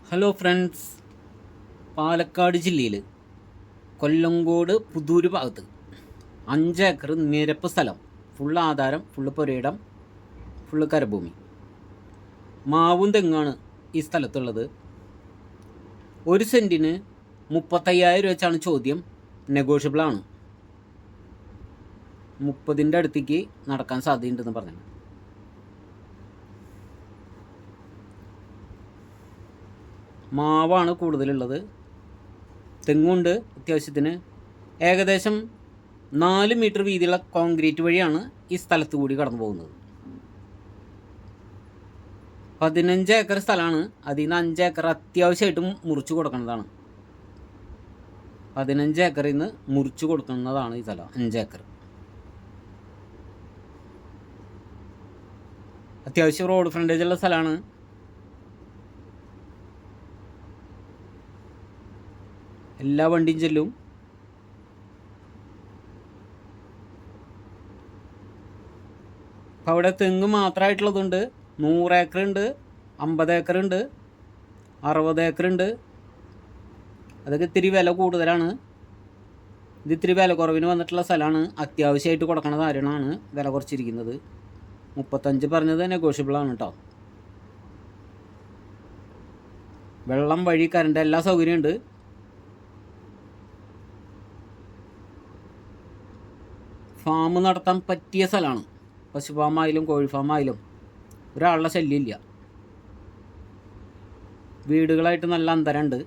Hello friends, Palakkad ജില്ലയിൽ കൊല്ലങ്കോട് പുതൂര് ഭാഗത്ത് 5 acre നിരപ്പ് സ്ഥലം, ഫുള്ള് ആധാരം, ഫുള്ള് പുരയിടം, ഫുള്ള് കരഭൂമി, മാവും തെങ്ങാണ് ഈ സ്ഥലത്തുള്ളത്. 1 സെൻറ്റിന് 35,000 വെച്ചാണ് ചോദ്യം. നെഗോഷ്യബിളാണ്. 30ൻ്റെ അടുത്തേക്ക് നടക്കാൻ സാധ്യതയുണ്ടെന്ന് പറഞ്ഞു. മാവാണ് കൂടുതലുള്ളത്. തെങ്ങുണ്ട് അത്യാവശ്യത്തിന്. ഏകദേശം 4 മീറ്റർ വീതിയുള്ള കോൺക്രീറ്റ് വഴിയാണ് ഈ സ്ഥലത്ത് കൂടി കടന്നു പോകുന്നത്. 15 ഏക്കർ സ്ഥലമാണ്. അതിൽ നിന്ന് 5 ഏക്കർ അത്യാവശ്യമായിട്ടും മുറിച്ച് കൊടുക്കുന്നതാണ്. 15 ഏക്കറിൽ നിന്ന് മുറിച്ച് കൊടുക്കുന്നതാണ് ഈ സ്ഥലം. 5 ഏക്കർ അത്യാവശ്യം റോഡ് ഫ്രണ്ടേജുള്ള സ്ഥലമാണ്. എല്ലാ വണ്ടിയും ചെല്ലും. അപ്പോൾ അവിടെ തെങ്ങ് മാത്രമായിട്ടുള്ളതുണ്ട്. 100 ഏക്കറുണ്ട്, 50 ഏക്കറുണ്ട്, 60 ഏക്കറുണ്ട്. അതൊക്കെ ഇത്തിരി വില കൂടുതലാണ്. ഇത് ഇത്തിരി വില കുറവിന് വന്നിട്ടുള്ള സ്ഥലമാണ്. അത്യാവശ്യമായിട്ട് കൊടുക്കണ കാര്യമാണ് വില കുറച്ചിരിക്കുന്നത്. 35 പറഞ്ഞത് നെഗോഷ്യബിളാണ് കേട്ടോ. വെള്ളം, വഴി, കറണ്ട് എല്ലാ സൗകര്യമുണ്ട്. ഫാം നടത്താൻ പറ്റിയ സ്ഥലമാണ്. പശു ഫാമായാലും കോഴി ഫാമായാലും ഒരാളുടെ ശല്യമില്ല. വീടുകളായിട്ട് നല്ല അന്തരമുണ്ട്.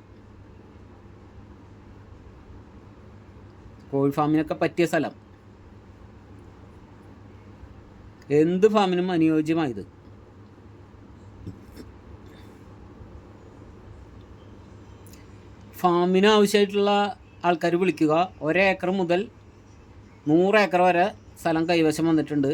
കോഴി ഫാമിനൊക്കെ പറ്റിയ സ്ഥലം. എന്ത് ഫാമിനും അനുയോജ്യമായത്. ഫാമിന് ആവശ്യമായിട്ടുള്ള ആൾക്കാർ വിളിക്കുക. 1 ഏക്കർ മുതൽ 100 ഏക്കർ വരെ സ്ഥലം കൈവശം വന്നിട്ടുണ്ട്.